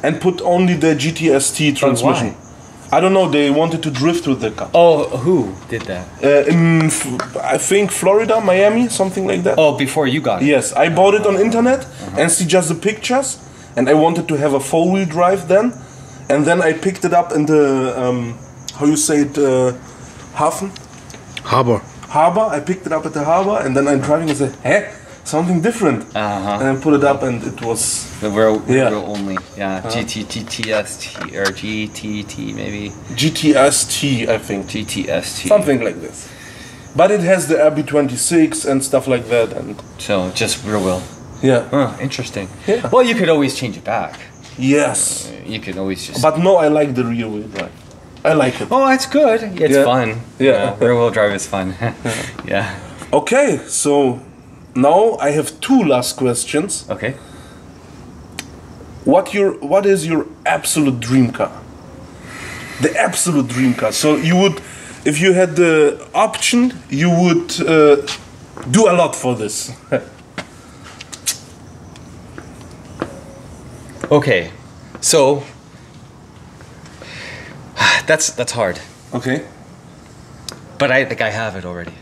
and put only the GTST transmission. I don't know. They wanted to drift with the car. Oh, who did that? I think Florida, Miami, something like that. Oh, before you got it. Yes, I bought it on internet and see just the pictures, and I wanted to have a four-wheel drive then, and then I picked it up in the how you say it, hafen? Harbor. I picked it up at the harbor, and then I'm driving and said, "Hey, something different." And I put it up, and it was The real only. Yeah. GTST or GTT maybe. GTST, I think. GTST. Something like this. But it has the RB26 and stuff like that, and So just real well. yeah. Huh, interesting. Yeah. Well, you could always change it back. Yes. You could always just. But no, I like the rear wheel drive. I like it. Oh, that's good. It's Yeah. fun. Yeah. Rear wheel drive is fun. Yeah. Okay, so now I have two last questions. Okay. What is your absolute dream car? The absolute dream car. So you would, if you had the option, you would do a lot for this. Okay. So that's hard. Okay. But I think I have it already.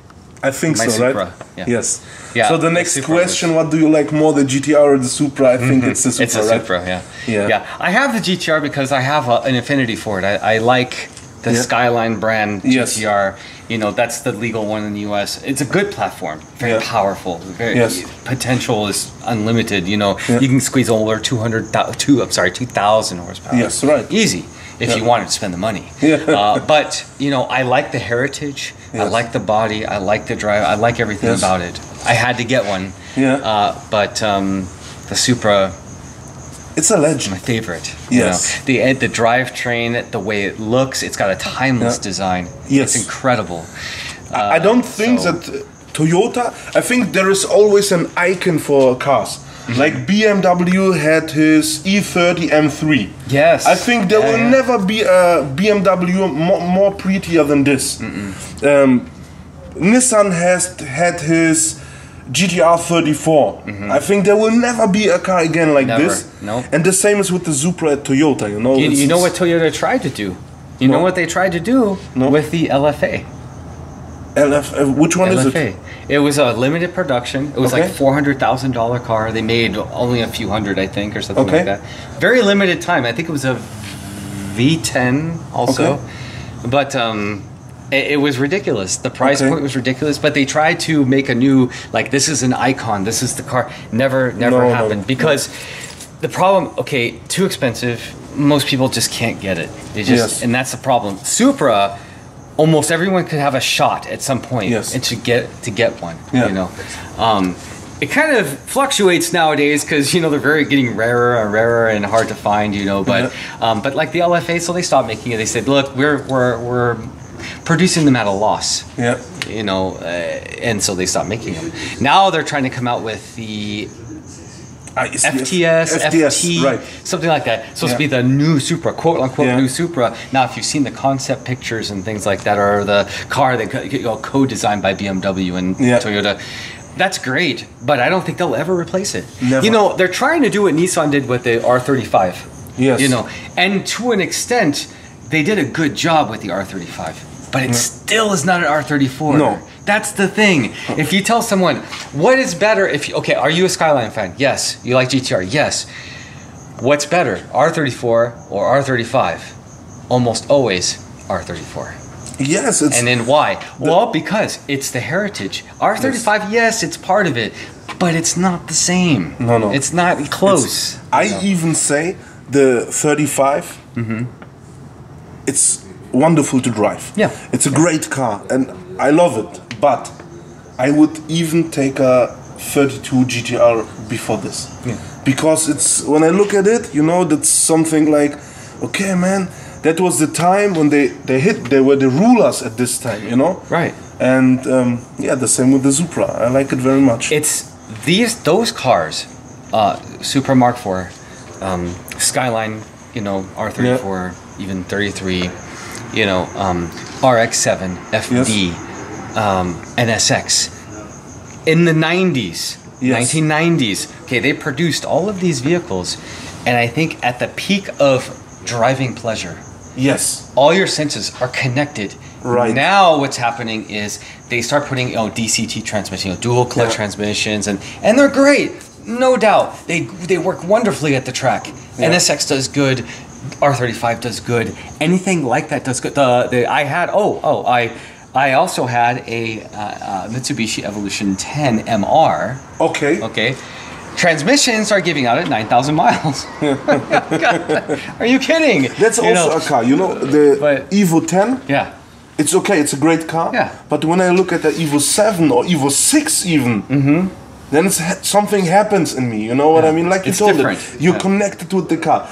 I think My so, Supra, right? yeah. Yes. Yeah, So the the next Supra question: what do you like more, the GTR or the Supra? I think it's the Supra, It's a right? Supra, yeah. Yeah. I have the GTR because I have an Infiniti for it. I like the Yeah. Skyline brand Yes. GTR. You know, that's the legal one in the US. It's a good platform, very Yeah. powerful. Very Yes. potential is unlimited. You know, Yeah. you can squeeze over 2,000 horsepower. Yes, right. Easy if you wanted to spend the money. Yeah. But you know, I like the heritage. I Yes. like the body. I like the drive. I like everything Yes. about it. I had to get one. Yeah. But the Supra, It's a legend. my favorite. Yes. You know, the drivetrain, the way it looks, it's got a timeless Yeah. design. Yes. It's incredible. I don't think so- that Toyota. I think there is always an icon for cars. Like BMW had his E30 M3. Yes. I think there will never be a BMW more prettier than this. Nissan had his GTR 34. I think there will never be a car again like Never. this. No. And the same is with the Supra at Toyota. You know. You know what Toyota tried to do? You know what they tried to do No. with the LFA? Which one is LFA. it? It was a limited production. It was Okay. like $400,000 car. They made only a few hundred, I think, or something Okay. like that. Very limited time. I think it was a V10 also. Okay. But it was ridiculous. The price Okay. point was ridiculous. But they tried to make a new, like, this is an icon. This is the car. Never No, happened. no. Because the problem, okay, too expensive. Most people just can't get it. They just, Yes. and that's the problem. Supra, almost everyone could have a shot at some point Yes. and to get one. Yeah. You know, it kind of fluctuates nowadays because you know they're getting rarer and rarer and hard to find. You know, but like the LFA, so they stopped making it. They said, look, we're producing them at a loss. Yeah. You know, and so they stopped making them. Now they're trying to come out with the FTS, FT, right. something like that. It's supposed to be the new Supra, quote unquote new Supra. Now, if you've seen the concept pictures and things like that, or the car that co-designed by BMW and Toyota, that's great. But I don't think they'll ever replace it. Never. You know, they're trying to do what Nissan did with the R35. Yes. You know, and to an extent, they did a good job with the R35. But it still is not an R34. No. That's the thing. If you tell someone, what is better if you, okay, are you a Skyline fan? Yes. You like GTR? Yes. What's better, R34 or R35? Almost always R34. Yes. It's and then why? Well, because it's the heritage. R35, yes, it's part of it, but it's not the same. No. It's not close. I even say the 35, it's wonderful to drive. Yeah. It's a great car and I love it. But I would even take a 32 GTR before this. Yeah. Because it's, when I look at it, you know, that's something like, okay, man, that was the time when they were the rulers at this time, you know? Right. And yeah, the same with the Supra. I like it very much. It's those cars, Supra Mark IV, Skyline, you know, R34, even 33, you know, RX-7, FD, NSX. In the 90s, 1990s, okay, they produced all of these vehicles, and I think at the peak of driving pleasure, yes, all your senses are connected. Right. Now what's happening is they start putting DCT transmission, dual clutch transmissions, and they're great, no doubt. They work wonderfully at the track. NSX does good, R35 does good, anything like that does good. I also had a Mitsubishi Evolution 10 MR. Okay. Transmissions are giving out at 9,000 miles. Are you kidding? That's also a car. You know, the Evo 10? Yeah. It's okay, it's a great car. Yeah. But when I look at the Evo 7 or Evo 6 even, then something happens in me, you know what I mean? Like you told it, you're connected with the car.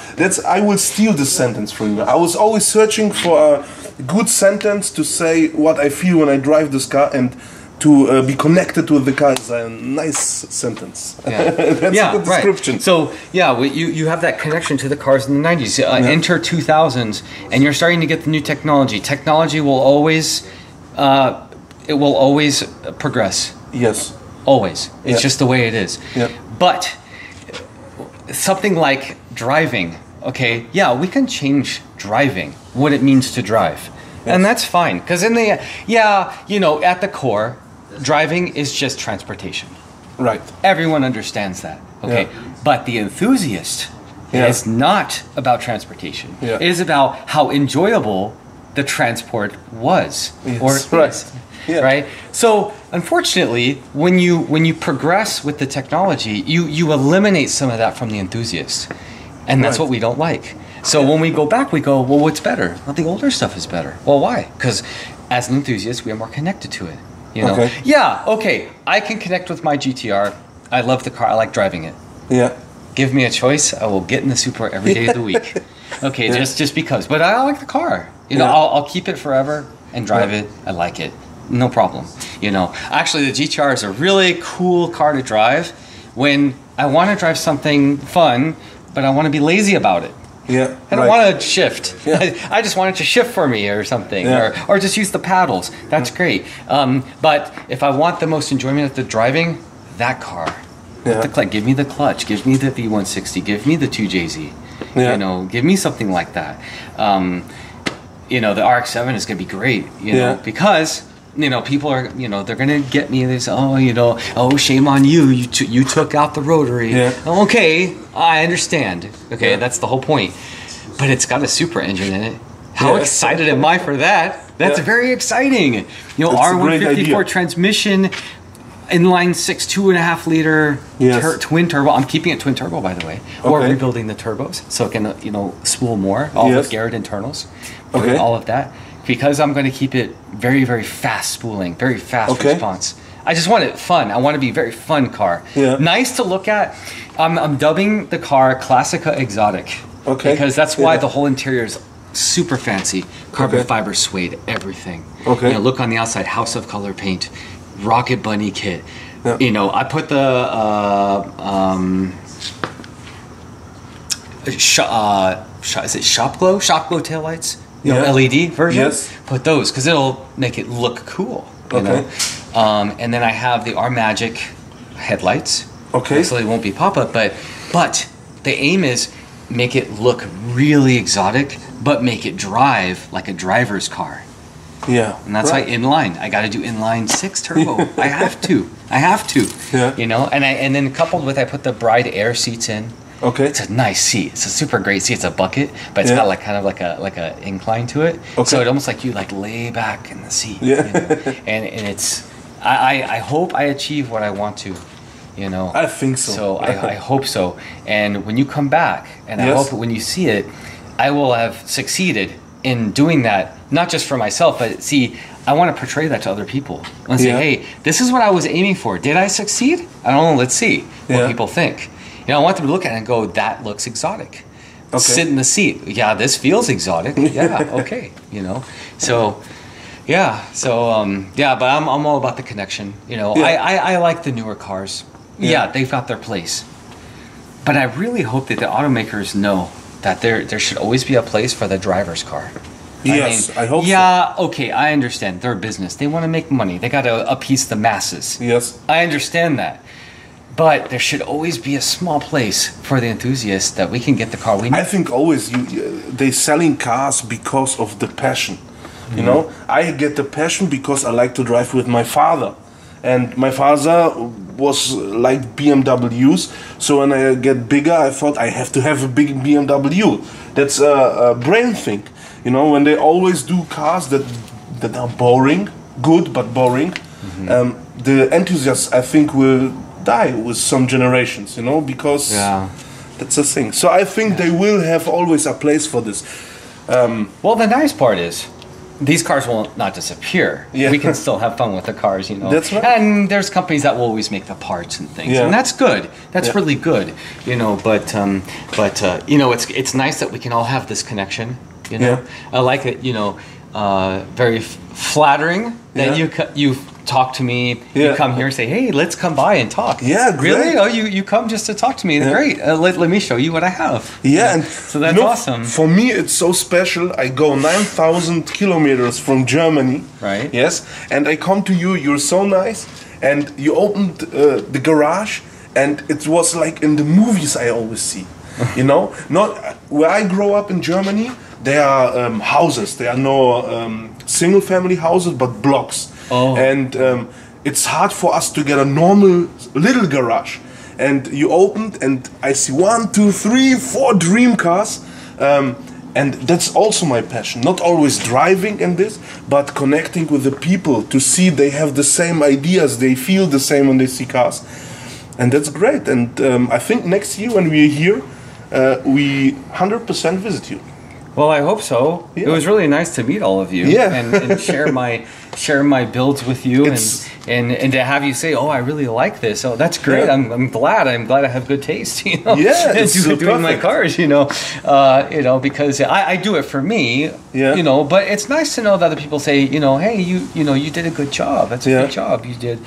I will steal this sentence from you. I was always searching for a good sentence to say what I feel when I drive this car, and to be connected with the car is a nice sentence. Yeah. That's a good description. Right. So yeah, you have that connection to the cars in the 90s. Enter 2000s, and you're starting to get the new technology. Technology will always, progress. Yes. Always. It's just the way it is. Yeah. But something like driving, okay, yeah, we can change driving, what it means to drive. Yes. And that's fine. Because at the core, driving is just transportation. Right. Everyone understands that. Okay. Yeah. But the enthusiast is not about transportation. Yeah. It is about how enjoyable the transport was. Yes. Or is. Yeah. Right. So unfortunately, when you progress with the technology, you eliminate some of that from the enthusiast, and that's what we don't like. So when we go back, we go, well, what's better? Well, the older stuff is better. Well, why? Because as an enthusiast, we are more connected to it. You know. Okay. Yeah. Okay. I can connect with my GTR. I love the car. I like driving it. Yeah. Give me a choice, I will get in the Supra every day of the week. Okay. Just because. But I like the car. You know, I'll keep it forever and drive it. I like it. No problem. You know, actually the GTR is a really cool car to drive when I want to drive something fun, but I want to be lazy about it. Yeah. I don't want to shift. Yeah. I just want it to shift for me or something, or just use the paddles. That's great. But if I want the most enjoyment of the driving, that car. Give me the clutch. Give me the V160. Give me the 2JZ. Yeah. You know, give me something like that. You know, the RX-7 is going to be great. You know, because people are, they're going to get me. They say, oh, shame on you. You took out the rotary. Yeah. Okay, I understand. Okay, that's the whole point. But it's got a Supra engine in it. How excited am I for that? That's very exciting. R154 transmission, inline 6, 2.5 liter twin turbo. I'm keeping it twin turbo, by the way. Or rebuilding the turbos so it can, spool more. All with Garrett internals. All of that. Because I'm going to keep it very, very fast spooling, very fast response. I just want it fun. I want to be a very fun car. Yeah. Nice to look at. I'm dubbing the car Classica Exotic. Okay. Because that's why the whole interior is super fancy. Carbon fiber suede, everything. Okay. You know, look on the outside, House of Color paint, Rocket Bunny kit. Yeah. You know, I put the is it Shop Glow taillights? You know, LED version. Yes. Put those because it'll make it look cool. You know? And then I have the R Magic headlights. Okay. So they won't be pop-up, but the aim is make it look really exotic, but make it drive like a driver's car. Yeah. And that's why inline. I got to do inline 6 turbo. I have to. Yeah. You know, and then coupled with I put the Bride Air seats in. Okay. It's a nice seat. It's a super great seat. It's a bucket, but it's got like kind of like a incline to it. Okay. So it almost like you like lay back in the seat. Yeah. You know? and it's I hope I achieve what I want to. You know. I think so. So I hope so. And when you come back, and I hope when you see it, I will have succeeded in doing that, not just for myself, but see, I want to portray that to other people. And say, hey, this is what I was aiming for. Did I succeed? I don't know. Let's see what people think. You know, I want them to look at it and go, that looks exotic. Okay. Sit in the seat. Yeah, this feels exotic. Yeah, okay. You know, so yeah, but I'm all about the connection. You know, I like the newer cars. Yeah, they've got their place. But I really hope that the automakers know that there should always be a place for the driver's car. Yes, I hope so. Yeah, okay, I understand. They're a business. They want to make money. They got to appease the masses. Yes. I understand that. But there should always be a small place for the enthusiasts that we can get the car we need. I think always they selling cars because of the passion. You know, I get the passion because I like to drive with my father. And my father was like BMWs, so when I get bigger, I thought I have to have a big BMW. That's a brain thing, you know. When they always do cars that are boring, good but boring, the enthusiasts I think will die with some generations, you know, because that's a thing. So I think they will have always a place for this. Well, the nice part is, these cars will not disappear. Yeah. We can still have fun with the cars, you know. That's right. And there's companies that will always make the parts and things, and that's good. That's really good, you know. But you know, it's nice that we can all have this connection. You know, I like it. You know, very flattering that you talk to me. You come here and say, "Hey, let's come by and talk." Yeah, great. Really? Oh, you come just to talk to me? Great. Let me show you what I have. Yeah, and so that's awesome. For me, it's so special. I go 9,000 kilometers from Germany. Right. Yes, and I come to you. You're so nice, and you opened the garage, and it was like in the movies I always see. You know, not where I grow up in Germany. There are houses. There are no single-family houses, but blocks. Oh. And it's hard for us to get a normal little garage. And you opened, and I see 1, 2, 3, 4 dream cars. And that's also my passion. Not always driving in this, but connecting with the people to see they have the same ideas, they feel the same when they see cars. And that's great. And I think next year when we're here, we 100% visit you. Well, I hope so. Yeah. It was really nice to meet all of you and share my builds with you and to have you say, "Oh, I really like this." So that's great. Yeah. I'm glad. I'm glad I have good taste. You know, doing my cars. You know, because I do it for me. Yeah. You know, but it's nice to know that other people say, you know, "Hey, you did a good job. That's a good job you did."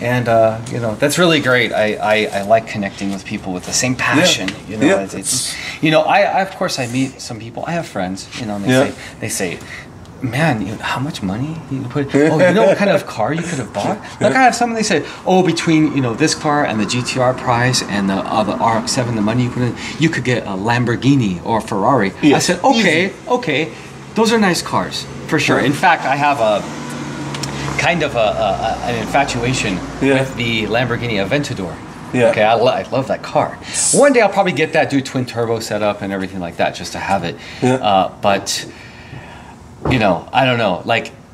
And you know, that's really great. I like connecting with people with the same passion. You know, it's you know, I of course I meet some people. I have friends, you know, and they say, "Man, how much money you put? Oh, you know what kind of car you could have bought?" Like I have someone, they said, "Oh, between this car and the GTR price and the RX-7, the money you put in, you could get a Lamborghini or a Ferrari." Yes. I said, "Okay, those are nice cars for sure." In fact, I have kind of an infatuation with the Lamborghini Aventador. Yeah. Okay, I love that car. One day I'll probably get that, do twin turbo setup and everything like that, just to have it. Yeah. But you know, I don't know,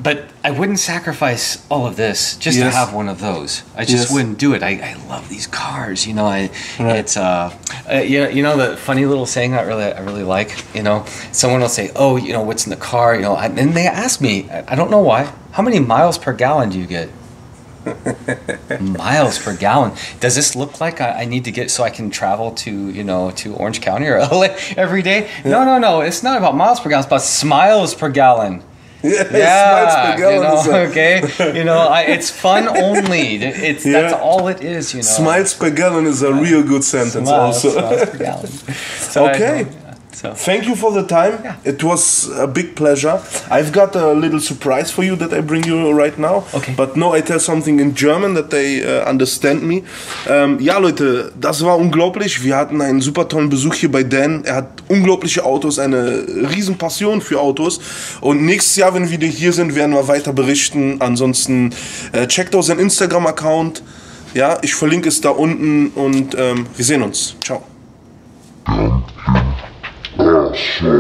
but I wouldn't sacrifice all of this just to have one of those. I just wouldn't do it. I love these cars, you know. It's you know the funny little saying I really like. You know, someone will say, "Oh, you know, what's in the car?" You know, and they ask me, I don't know why, how many miles per gallon do you get? Miles per gallon. Does this look like I need to get so I can travel to, you know, to Orange County or LA every day? No. It's not about miles per gallon. It's about smiles per gallon. Yeah, smiles per gallon. You know, okay. You know, it's fun only. That's all it is. You know, smiles per gallon is a real good sentence. Smiles per gallon. So okay. So. Thank you for the time. Yeah. It was a big pleasure. I've got a little surprise for you that I bring you right now. Okay. But no, I tell something in German that they understand me. Ja, Leute, das war unglaublich. Wir hatten einen super tollen Besuch hier bei Dan. Er hat unglaubliche Autos, eine riesen Passion für Autos. Und nächstes Jahr, wenn wir wieder hier sind, werden wir weiter berichten. Ansonsten checkt auch seinen Instagram-Account. Ja, ich verlinke es da unten und wir sehen uns. Ciao. So,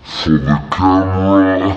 for the camera.